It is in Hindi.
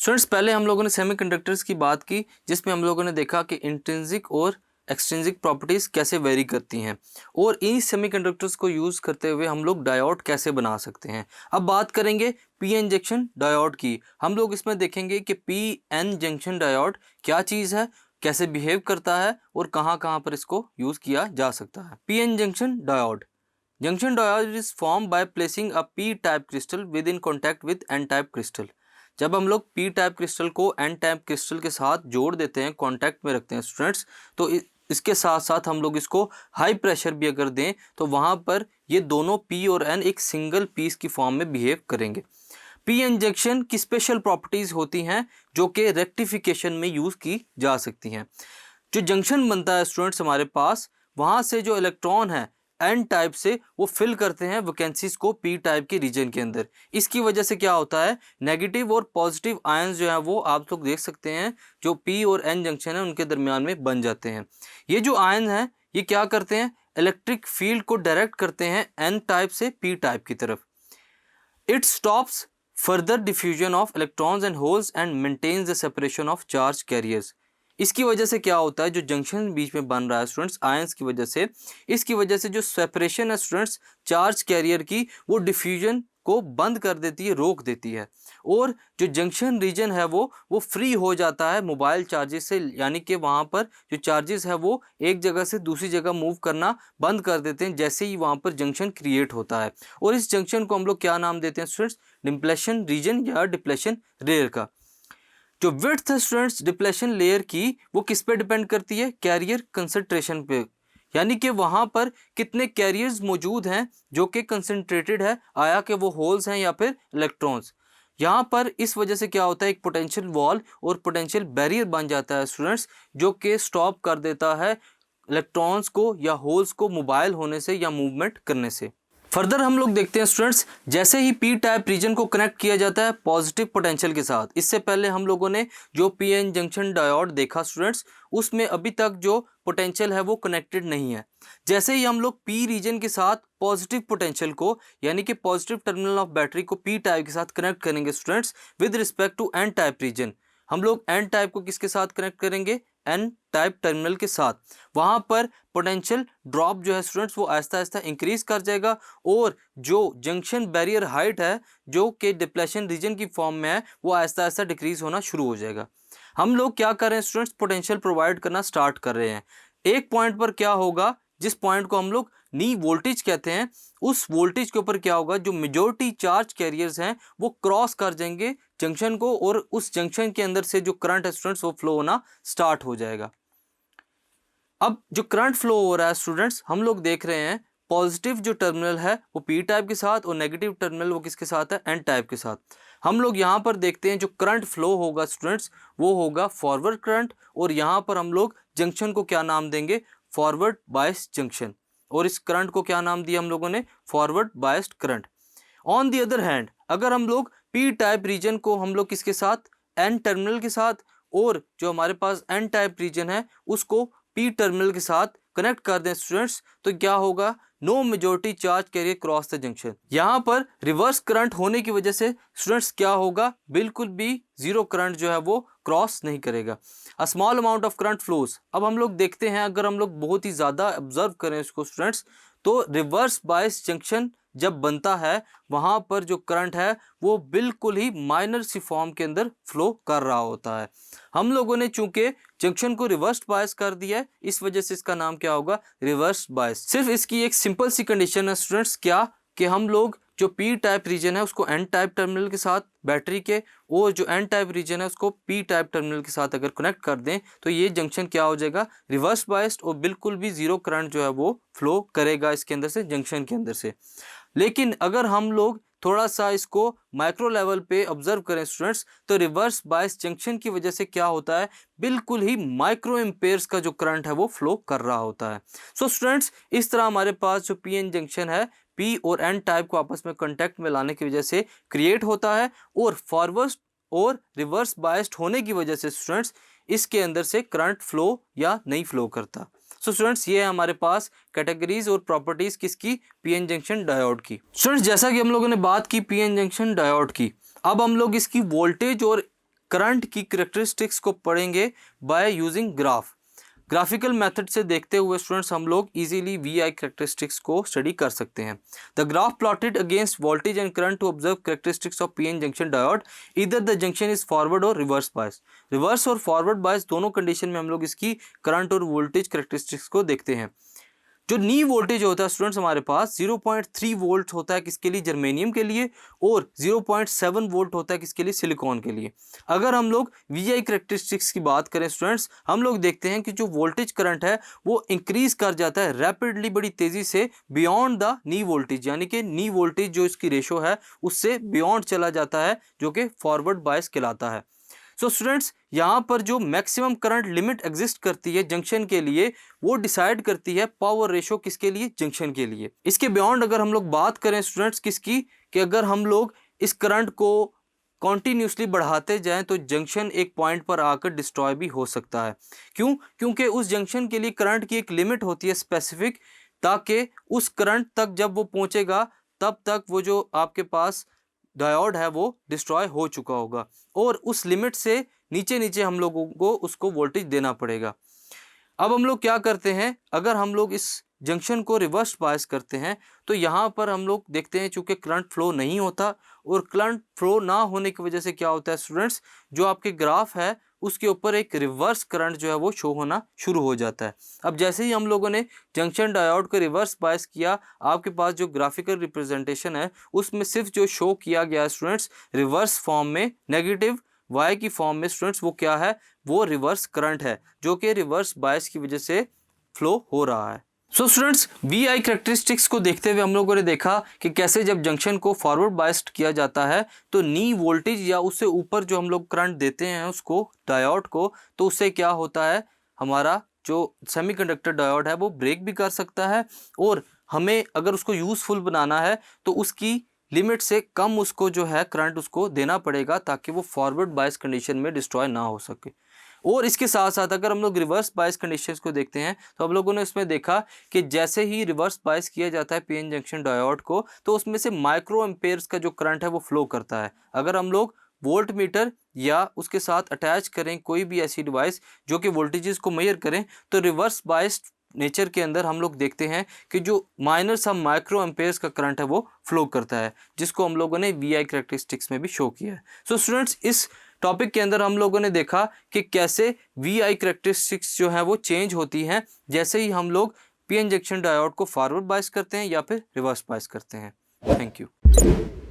स्टूडेंट्स, पहले हम लोगों ने सेमीकंडक्टर्स की बात की, जिसमें हम लोगों ने देखा कि इंट्रिंसिक और एक्सट्रिंसिक प्रॉपर्टीज़ कैसे वेरी करती हैं और इन सेमीकंडक्टर्स को यूज़ करते हुए हम लोग डायोड कैसे बना सकते हैं। अब बात करेंगे पी एन जंक्शन डायोड की। हम लोग इसमें देखेंगे कि पी एन जंक्शन डायोड क्या चीज़ है, कैसे बिहेव करता है और कहाँ कहाँ पर इसको यूज़ किया जा सकता है। P N junction diode is form by placing a P type crystal with in contact with N type crystal. जब हम लोग पी टाइप क्रिस्टल को एन टाइप क्रिस्टल के साथ जोड़ देते हैं, कांटेक्ट में रखते हैं स्टूडेंट्स, तो इसके साथ साथ हम लोग इसको हाई प्रेशर भी अगर दें तो वहाँ पर ये दोनों पी और एन एक सिंगल पीस की फॉर्म में बिहेव करेंगे। पी इंजेक्शन की स्पेशल प्रॉपर्टीज़ होती हैं जो कि रेक्टिफिकेशन में यूज़ की जा सकती हैं। जो जंक्शन बनता है स्टूडेंट्स हमारे पास, वहाँ से जो इलेक्ट्रॉन है एन टाइप से वो फिल करते हैं वैकेंसीज को पी टाइप के रीजन के अंदर। इसकी वजह से क्या होता है, नेगेटिव और पॉजिटिव आयंस जो है वो आप लोग देख सकते हैं जो पी और एन जंक्शन है उनके दरमियान में बन जाते हैं। ये जो आयन है ये क्या करते हैं, इलेक्ट्रिक फील्ड को डायरेक्ट करते हैं एन टाइप से पी टाइप की तरफ। It stops further diffusion of electrons and holes and maintains the separation of charge carriers. इसकी वजह से क्या होता है, जो जंक्शन बीच में बन रहा है स्टूडेंट्स आयंस की वजह से, इसकी वजह से जो सेपरेशन है स्टूडेंट्स चार्ज कैरियर की, वो डिफ्यूजन को बंद कर देती है, रोक देती है। और जो जंक्शन रीजन है वो फ्री हो जाता है मोबाइल चार्जेस से, यानी कि वहाँ पर जो चार्जेस है वो एक जगह से दूसरी जगह मूव करना बंद कर देते हैं जैसे ही वहाँ पर जंक्शन क्रिएट होता है। और इस जंक्शन को हम लोग क्या नाम देते हैं स्टूडेंट्स, डिप्लेशन रीजन या डिप्लेशन लेयर का। जो विड्थ है स्टूडेंट्स डिप्लेशन लेयर की, वो किस पे डिपेंड करती है, कैरियर कंसंट्रेशन पे, यानी कि वहाँ पर कितने कैरियर्स मौजूद हैं जो कि कंसंट्रेटेड है, आया कि वो होल्स हैं या फिर इलेक्ट्रॉन्स। यहाँ पर इस वजह से क्या होता है, एक पोटेंशियल वॉल और पोटेंशियल बैरियर बन जाता है स्टूडेंट्स, जो कि स्टॉप कर देता है इलेक्ट्रॉन्स को या होल्स को मोबाइल होने से या मूवमेंट करने से। फर्दर हम लोग देखते हैं स्टूडेंट्स, जैसे ही पी टाइप रीजन को कनेक्ट किया जाता है पॉजिटिव पोटेंशियल के साथ, इससे पहले हम लोगों ने जो पी एन जंक्शन डायोड देखा स्टूडेंट्स, उसमें अभी तक जो पोटेंशियल है वो कनेक्टेड नहीं है। जैसे ही हम लोग पी रीजन के साथ पॉजिटिव पोटेंशियल को, यानी कि पॉजिटिव टर्मिनल ऑफ बैटरी को पी टाइप के साथ कनेक्ट करेंगे students with respect to N type region, हम लोग एन टाइप को किसके साथ कनेक्ट करेंगे, एन टाइप टर्मिनल के साथ। वहाँ पर पोटेंशियल ड्रॉप जो है स्टूडेंट्स वो आहिस्ता आहिस्ता इंक्रीज कर जाएगा और जो जंक्शन बैरियर हाइट है जो कि डिप्लेशन रीजन की फॉर्म में है वो आहिस्ता आहिस्ता डिक्रीज होना शुरू हो जाएगा। हम लोग क्या कर रहे हैं स्टूडेंट्स, पोटेंशियल प्रोवाइड करना स्टार्ट कर रहे हैं। एक पॉइंट पर क्या होगा, जिस पॉइंट को हम लोग नी वोल्टेज कहते हैं, उस वोल्टेज के ऊपर क्या होगा, जो मेजॉरिटी चार्ज कैरियर्स हैं वो क्रॉस कर जाएंगे जंक्शन को और उस जंक्शन के अंदर से जो करंट है स्टूडेंट्स वो फ्लो होना स्टार्ट हो जाएगा। अब जो करंट फ्लो हो रहा है स्टूडेंट्स, हम लोग देख रहे हैं पॉजिटिव जो टर्मिनल है वो पी टाइप के साथ और नेगेटिव टर्मिनल वो किसके साथ है, एन टाइप के साथ। हम लोग यहाँ पर देखते हैं जो करंट फ्लो होगा स्टूडेंट्स वो होगा फॉरवर्ड करंट, और यहाँ पर हम लोग जंक्शन को क्या नाम देंगे, फॉरवर्ड बायस जंक्शन, और इस करंट को क्या नाम दिया हम लोगों ने, forward biased current. On the other hand, अगर हम लोग पी टाइप रीजन को हम लोग किसके साथ, एन टर्मिनल के साथ, और जो हमारे पास एन टाइप रीजन है उसको पी टर्मिनल के साथ कनेक्ट कर दें स्टूडेंट्स, तो क्या होगा, no majority charge carrier cross the junction. यहाँ पर रिवर्स करंट होने की वजह से स्टूडेंट्स क्या होगा, बिल्कुल भी जीरो करंट जो है वो क्रॉस नहीं करेगा। A small amount of current flows. अब हम लोग देखते हैं, अगर हम लोग बहुत ही ज़्यादा ऑब्जर्व करें इसको स्टूडेंट्स, तो रिवर्स बायस जंक्शन जब बनता है वहाँ पर जो करंट है वो बिल्कुल ही माइनर सी फॉर्म के अंदर फ्लो कर रहा होता है। हम लोगों ने चूंकि जंक्शन को रिवर्स बायस कर दिया है, इस वजह से इसका नाम क्या होगा, रिवर्स बायस। सिर्फ इसकी एक सिंपल सी कंडीशन है स्टूडेंट्स, क्या कि हम लोग जो पी टाइप रीजन है उसको एन टाइप टर्मिनल के साथ बैटरी के, और जो एन टाइप रीजन है उसको पी टाइप टर्मिनल के साथ अगर कनेक्ट कर दें तो ये जंक्शन क्या हो जाएगा, रिवर्स बायस्ड, और बिल्कुल भी जीरो करंट जो है वो फ्लो करेगा इसके अंदर से, जंक्शन के अंदर से। लेकिन अगर हम लोग थोड़ा सा इसको माइक्रो लेवल पे ऑब्जर्व करें स्टूडेंट्स, तो रिवर्स बायस जंक्शन की वजह से क्या होता है, बिल्कुल ही माइक्रो एम्पेयर्स का जो करंट है वो फ्लो कर रहा होता है। सो स्टूडेंट्स, इस तरह हमारे पास जो पी एन जंक्शन है पी और एन टाइप को आपस में कांटेक्ट में लाने की वजह से क्रिएट होता है, और फॉरवर्ड और रिवर्स बायस्ड होने की वजह से स्टूडेंट्स इसके अंदर से करंट फ्लो या नहीं फ्लो करता। सो स्टूडेंट्स, ये है हमारे पास कैटेगरीज और प्रॉपर्टीज किसकी, पीएन जंक्शन डायोड की। स्टूडेंट्स, जैसा कि हम लोगों ने बात की पीएन जंक्शन डायोड की, अब हम लोग इसकी वोल्टेज और करंट की कैरेक्टरिस्टिक्स को पढ़ेंगे by using graph. Graphical method से देखते हुए स्टूडेंट्स हम लोग इजीली वीआई कैरेक्टरिस्टिक्स को स्टडी कर सकते हैं। The graph plotted against voltage and current to observe characteristics of PN junction diode, इधर द जंक्शन इज फॉरवर्ड और रिवर्स बायस। रिवर्स और फॉरवर्ड बायस दोनों कंडीशन में हम लोग इसकी करंट और वोल्टेज कैरेक्टरिस्टिक्स को देखते हैं। जो नी वोल्टेज होता है स्टूडेंट्स हमारे पास 0.3 वोल्ट होता है किसके लिए, जर्मेनियम के लिए, और 0.7 वोल्ट होता है किसके लिए, सिलिकॉन के लिए। अगर हम लोग वीआई कैरेक्टरिस्टिक्स की बात करें स्टूडेंट्स, हम लोग देखते हैं कि जो वोल्टेज करंट है वो इंक्रीज कर जाता है रैपिडली, बड़ी तेजी से बियॉन्ड द नी वोल्टेज, यानी कि नी वोल्टेज जो इसकी रेशो है उससे बियॉन्ड चला जाता है, जो कि फॉरवर्ड बायस कहलाता है। सो स्टूडेंट्स यहाँ पर जो मैक्सिमम करंट लिमिट एग्जिस्ट करती है जंक्शन के लिए, वो डिसाइड करती है पावर रेशो किसके लिए, जंक्शन के लिए। इसके बियॉन्ड अगर हम लोग बात करें स्टूडेंट्स किसकी, कि अगर हम लोग इस करंट को कॉन्टीन्यूसली बढ़ाते जाएं तो जंक्शन एक पॉइंट पर आकर डिस्ट्रॉय भी हो सकता है। क्यों? क्योंकि उस जंक्शन के लिए करंट की एक लिमिट होती है स्पेसिफिक, ताकि उस करंट तक जब वो पहुंचेगा तब तक वो जो आपके पास डायोड है वो डिस्ट्रॉय हो चुका होगा, और उस लिमिट से नीचे नीचे हम लोगों को उसको वोल्टेज देना पड़ेगा। अब हम लोग क्या करते हैं, अगर हम लोग इस जंक्शन को रिवर्स बायस करते हैं तो यहाँ पर हम लोग देखते हैं चूंकि करंट फ्लो नहीं होता, और करंट फ्लो ना होने की वजह से क्या होता है स्टूडेंट्स, जो आपके ग्राफ है उसके ऊपर एक रिवर्स करंट जो है वो शो होना शुरू हो जाता है। अब जैसे ही हम लोगों ने जंक्शन डायोड को रिवर्स बायस किया, आपके पास जो ग्राफिकल रिप्रेजेंटेशन है उसमें सिर्फ जो शो किया गया स्टूडेंट्स रिवर्स फॉर्म में, नेगेटिव वाई की फॉर्म में स्टूडेंट्स, वो क्या है, वो रिवर्स करंट है जो कि रिवर्स बायस की वजह से फ्लो हो रहा है। So students V I characteristics को देखते हुए हम लोगों ने देखा कि कैसे जब जंक्शन को फॉरवर्ड बायस्ड किया जाता है तो नी वोल्टेज या उससे ऊपर जो हम लोग करंट देते हैं उसको डायोड को, तो उससे क्या होता है, हमारा जो सेमीकंडक्टर डायोड है वो ब्रेक भी कर सकता है, और हमें अगर उसको यूज़फुल बनाना है तो उसकी लिमिट से कम उसको जो है करंट उसको देना पड़ेगा, ताकि वो फॉरवर्ड बायस कंडीशन में डिस्ट्रॉय ना हो सके। और इसके साथ साथ अगर हम लोग रिवर्स बायस कंडीशंस को देखते हैं तो हम लोगों ने उसमें देखा कि जैसे ही रिवर्स बायस किया जाता है पीएन जंक्शन डायोड को, तो उसमें से माइक्रो एम्पेयर्स का जो करंट है वो फ्लो करता है। अगर हम लोग वोल्ट मीटर या उसके साथ अटैच करें कोई भी ऐसी डिवाइस जो कि वोल्टेजेस को मेजर करें, तो रिवर्स बायस्ड नेचर के अंदर हम लोग देखते हैं कि जो माइनर सम माइक्रो एम्पेयर्स का करंट है वो फ्लो करता है, जिसको हम लोगों ने वीआई कैरेक्टरिस्टिक्स में भी शो किया है। सो स्टूडेंट्स इस टॉपिक के अंदर हम लोगों ने देखा कि कैसे वीआई कैरेक्टरिस्टिक्स जो है वो चेंज होती हैं जैसे ही हम लोग पीएन जंक्शन डायोड को फॉरवर्ड बायस करते हैं या फिर रिवर्स बायस करते हैं। Thank you.